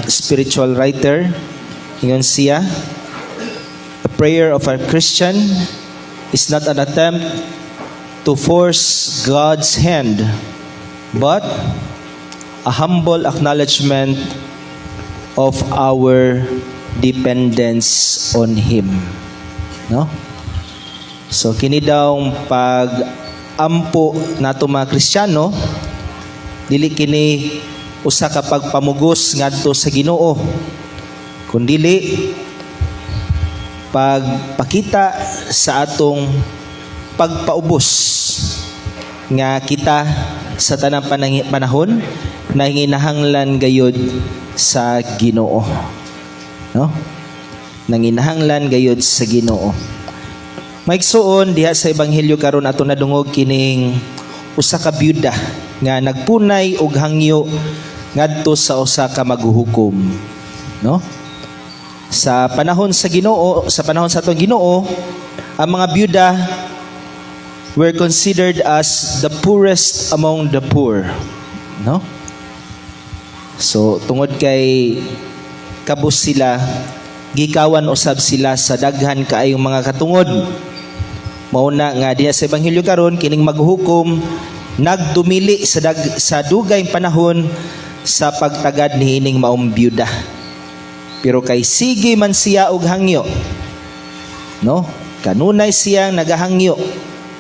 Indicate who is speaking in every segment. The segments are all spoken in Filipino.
Speaker 1: spiritual writer. Ingon siya, the prayer of a Christian is not an attempt to force God's hand, but a humble acknowledgement of our dependence on Him. No? So kini daw pag-ampo nato mga Kristiyano, dili kini usa ka pagpamugos ngadto sa Ginoo, kundili pagpakita sa atong pagpaubos nga kita sa tanang panahon nanginahanglan gayud sa Ginoo. No? Nanginahanglan gayud sa Ginoo. Maigsuon diha sa ebanghelyo karon ato nadungog kining usa ka byuda nga nagpunay og hangyo ngadto sa usa ka maghuhukom. No? Sa panahon sa Ginoo, sa panahon sa atong Ginoo, ang mga byuda were considered as the poorest among the poor. No? So tungod kay kabus sila, gikawan usab sila sa daghan kaayong mga katungod. Mauna nga diha sa ebanghelyo karon kining maghuhukom nagdumili sa dugay panahon sa pagtagad niining maong byuda. Pero kay sige man siya og hangyo, no? Kanunay siyang nagahangyo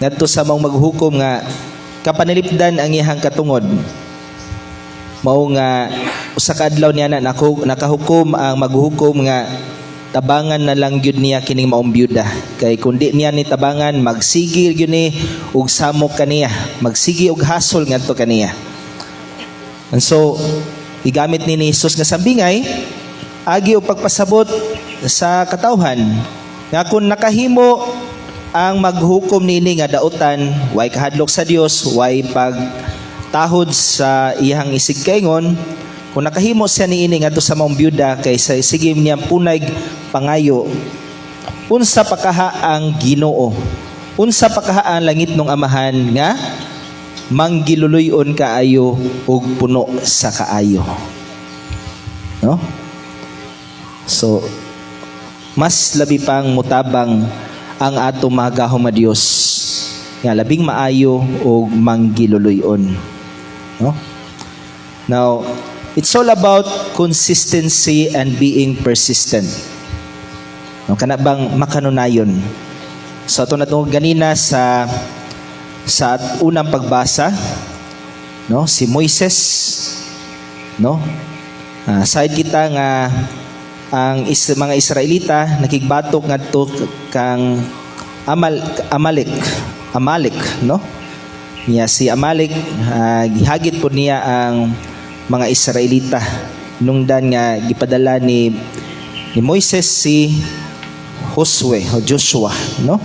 Speaker 1: ngadto sa maong maghukom nga kapanilipdan ang iyang katungod. Mao nga usa ka adlaw niya nakahukom ang maghukom nga tabangan na lang gyud niya kining maong byuda. Kay kundi niya ni tabangan, magsigi gyud ni og samok kaniya, magsigi og hasol ngadto kaniya. And so igamit ni Jesus nga sambingay agi og pagpasabot sa katawhan nga kung nakahimo ang maghukom niini nga dautan, way kahadlok sa Dios, way pagtahod sa iyang isig kaingon, kung nakahimo siya niini ngadto sa maong byuda kay sa sige niya punay pangayo, unsa pa kaha ang Ginoo, unsa pa kaha ang langit ng Amahan nga manggiluluyon kaayo og puno sa kaayo. No? So mas labi pang mutabang ang atong mga gahom nga Dios nga labing maayo og manggiluluyon. No? Now, it's all about consistency and being persistent. No, kana bang makanunayon. So ato natungog ganina sa unang pagbasa, no, si Moises, no? Side kita nga ang mga Israelita nakigbatok ngadto kang Amalek, no? Niya si Amalek, gihagit po niya ang mga Israelita nungdan nga gipadala ni Moises si Joshua, no?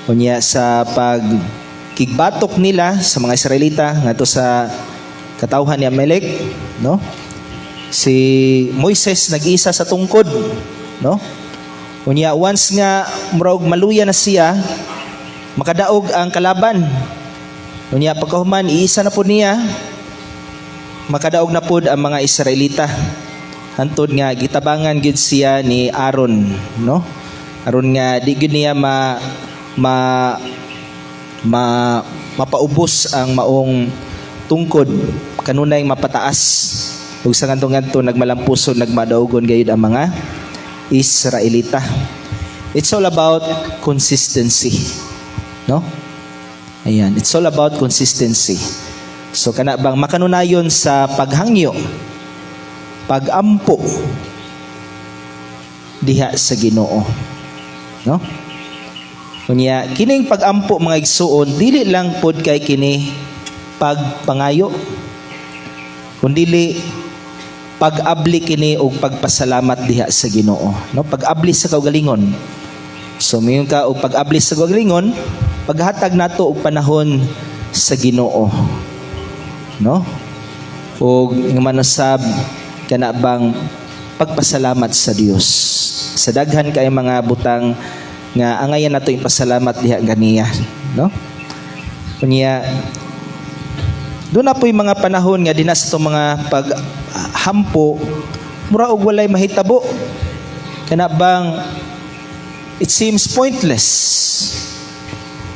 Speaker 1: Unya sa pagkigbatok nila sa mga Israelita ngadto sa katawhan ni Amalek, no? Si Moises nag-isa sa tungkod, no? Unya once nga murag maluya na siya, makadaog ang kalaban. Unya pagkahuman iisa na pud niya, makadaog na pud ang mga Israelita. Hantod nga gitabangan gid siya ni Aaron, no? Aron nga di gid niya mapaubos ang maong tungkod, kanunay mapataas. Ug sa ngadto nagmalampuson, nagmadaugon gayud ang mga Israelita. It's all about consistency, no? Ayan, it's all about consistency. So kana bang makanunayon sa paghangyo, pagampo diha sa Ginoo, no? Kunya kining pagampo mga igsuon dili lang pod kay kini pagpangayo, kundi pag-abli kini og pagpasalamat diha sa Ginoo, no? Pag-abli sa kaugalingon. So mayon ka og pag-abli sa kaugalingon, paghatag nato og panahon sa Ginoo, no? Og manusab kana bang pagpasalamat sa Dios sa daghan kay mga butang nga angayan nato ipasalamat diha ganiya, no? Kunya doon na po yung mga panahon nga dinas itong mga paghampo mura og walay mahitabo. Kana bang it seems pointless.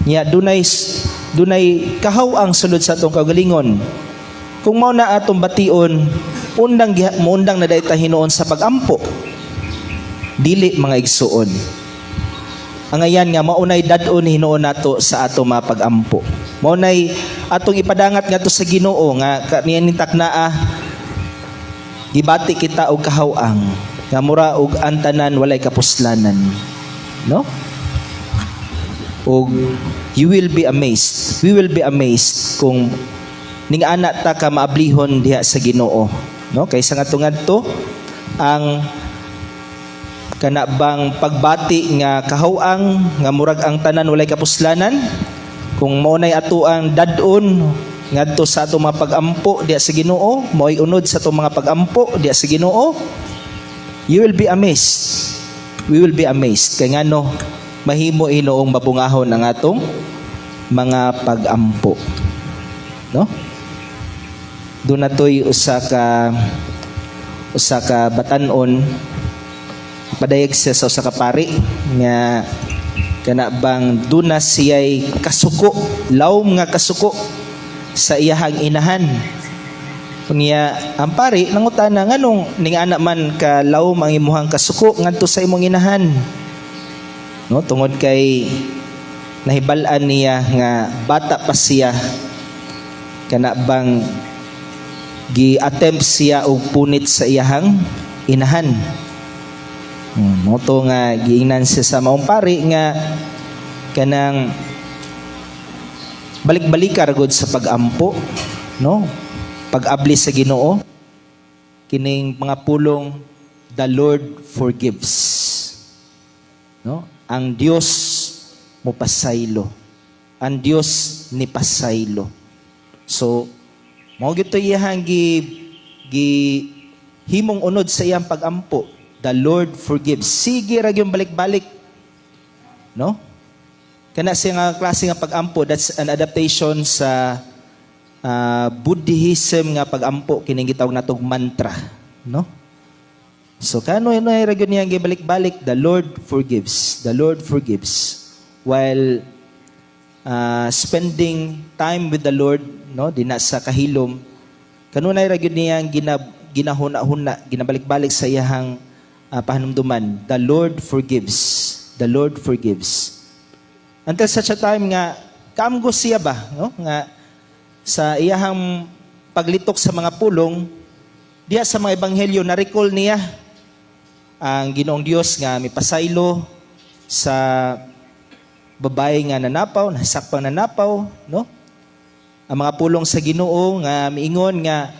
Speaker 1: Dunay kahaw ang sulod sa atong kaugalingon. Kung mao na atong bation, undang na dayta hinuon sa pagampo. Dili mga igsuon. Ang ayan nga maunay dad-on hinuon nato sa ato mga pagampo. Maunay atong ipadangat ngadto sa Ginoo nga kaniya taknaa gibati kita og kahawang nga mura og antanan walay kapuslanan. No? Og you will be amazed. We will be amazed kung ning ana ta ka maablihon diha sa Ginoo. No? Kaysa ngadto ang kana bang pagbati nga kahawang nga murag ang tanan walay kapuslanan, kung mao nay ato ang dad-on ngadto sa ato mga pagampo diha sa Ginoo, mao'y unod sa ato mga pagampo diha sa Ginoo, you will be amazed. We will be amazed kay ngano mahimo inoong mabungahon ang atong mga pagampo. No? Doon natoy usa ka batan-on padayag siya sa usa ka pari nga kana bang duna siya'y kasuko, lawom nga kasuko sa iyahang inahan. Kunya ang pari nangutana nganong ning ana man ka lawom ang imuhang kasuko ngadto sa imong inahan. No, tungod kay nahibal-an niya nga bata pa siya kana bang gi-attempt siya og punit sa iyahang inahan. Moto nga giingnan siya sa maong pari nga kanang balik-balikar gud sa pagampo, no? Pag-abli sa Ginoo, kining mga pulong the Lord forgives. No? Ang Dios mo pasaylo. Ang Dios ni pasaylo. So, mao gito iyang himong unod sa iyang pagampo. The Lord forgives. Sige ra gyud balik-balik. No? Kana siya nga klase nga pagampo, that's an adaptation sa Buddhism nga pagampo kining gitawag natog mantra, no? So kano ay ra gyud niya gibalik-balik, the Lord forgives. The Lord forgives. While spending time with the Lord, no, dina sa kahilom, kanunay ra gyud niya ginahuna-huna, ginabalik-balik sa iyahang pahanumduman. The Lord forgives. The Lord forgives. Until such a time nga kaamgo siya ba, no? Nga sa iyahang paglitok sa mga pulong diya sa mga ebanghelyo na-recall niya ang Ginoong Dios nga mipasaylo sa babae nga nanapaw, nasakpang nanapaw, no? Ang mga pulong sa Ginoo nga miingon nga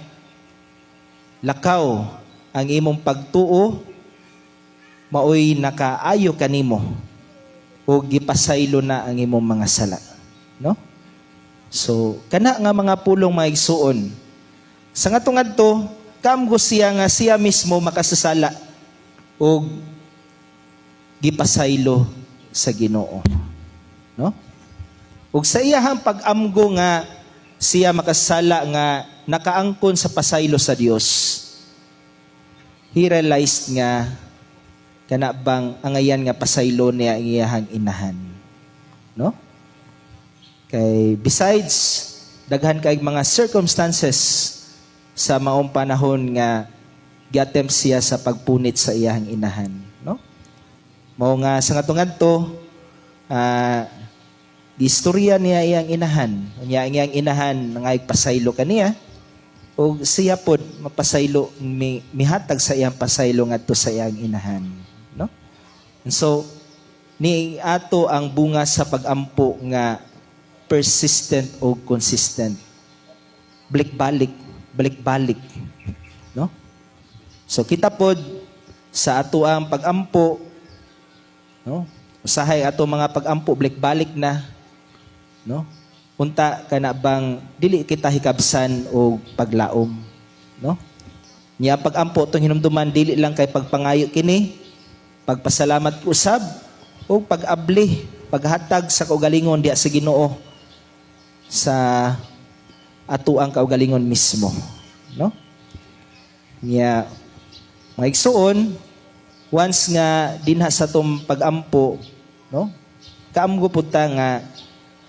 Speaker 1: lakaw ang imong pagtuo maoy nakaayo kanimo o gipasaylo na ang imong mga sala, no? So kana nga mga pulong mga igsuon sa ngadto kamgo siya nga siya mismo makasasala o gipasaylo sa Ginoo, no? Ug sa iyahang pag-amgo nga siya makasala nga nakaangkon sa pasaylo sa Dios, he realized nga kana bang ang ayan nga pasaylo niya ang iyahang inahan, no? Kay besides daghan kay mga circumstances sa maong panahon nga gi-attempt siya sa pagpunit sa iyahang inahan, no? Mao nga sa ngadto istorya niya iyang inahan. Unya iyang inahan nga pasaylo kaniya o siya pod mapasaylo mihatag sa iyang pasaylo ngadto sa iyang inahan, no? And so ni ato ang bunga sa pagampo nga persistent o consistent. Balik-balik, no? So kita pod sa ato ang pagampo, no? Usahay ato mga pagampo balik-balik na, no? Unta kana bang dili kita hikabsan o paglaom, no? Nya pagampo tong hinumduman dili lang kay pagpangayo kini, pagpasalamat usab o pag-abli, paghatag sa kaugalingon diha sa Ginoo sa ato ang kaugalingon mismo, no? Nya Mga igsoon, once nga dinha sa tong pag-ampo, no? Kaamgo puta nga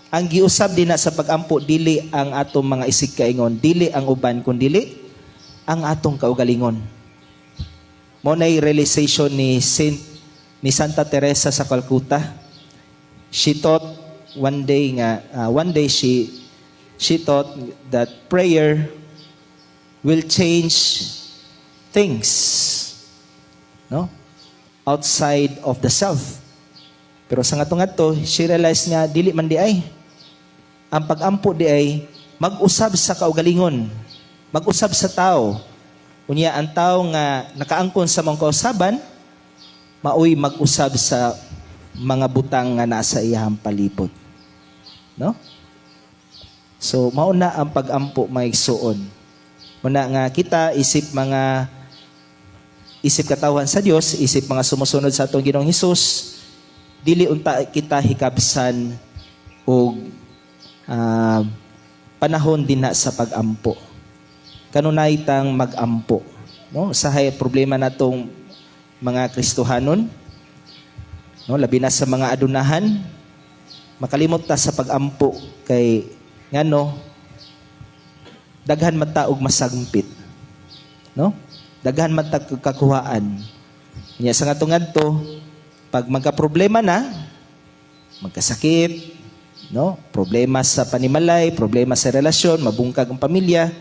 Speaker 1: ang giusab dinha sa pag-ampo dili ang atong mga isig kaingon, dili ang uban kun dili ang atong kaugalingon. Mo nay realization ni Santa Teresa sa Calcutta. She thought one day she thought that prayer will change things, no? Outside of the self. Pero sa ngadto she realized nga dili man di ay. Ang pag-ampo di ay mag-usab sa kaugalingon, mag-usab sa tao. Unya ang tao nga nakaangkon sa mga kausaban, maoy mag-usab sa mga butang nga nasa iyang palibot. No? So mao na ang pag-ampo mga igsoon. Muna nga kita isip katawan sa Dios, isip mga sumusunod sa atong Ginoong Hesus, dili unta kita hikabsan og panahon din na sa pag-ampo. Kanunay tang mag-ampo, no? Sahay problema natong mga Kristohanon, no? Labi na sa mga adunahan, makalimot ta sa pag-ampo kay ngano daghan man ta og masagmpit, no? Daghan man ta kakuhaan. Nya sa ngadto pag magka-problema na, magkasakit, no? Problema sa panimalay, problema sa relasyon, mabungkag ang pamilya,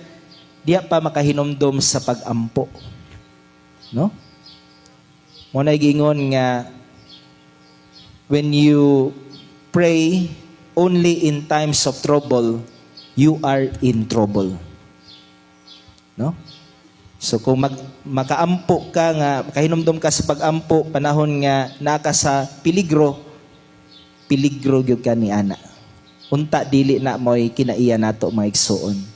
Speaker 1: diya pa makahinomdom sa pag-ampo. No? Mo na gingon nga when you pray only in times of trouble, you are in trouble. No? So kung makaampo ka nga, makahinomdom ka sa pag-ampo, panahon nga naka sa peligro gyud ka ni ana. Unta dili na mo'y kinaiya nato mga igsoon.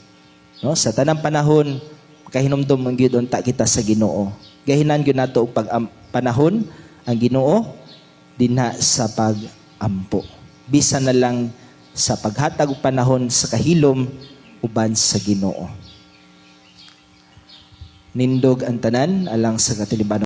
Speaker 1: No? Sa tanang panahon, makahinomdom ang gyud unta kita sa Ginoo. Gahinan gyud nato og panahon ang Ginoo dinha sa pag-ampo. Bisan na lang sa paghatag og panahon sa kahilom uban sa Ginoo. Nindog ang tanan alang sa katilibanon.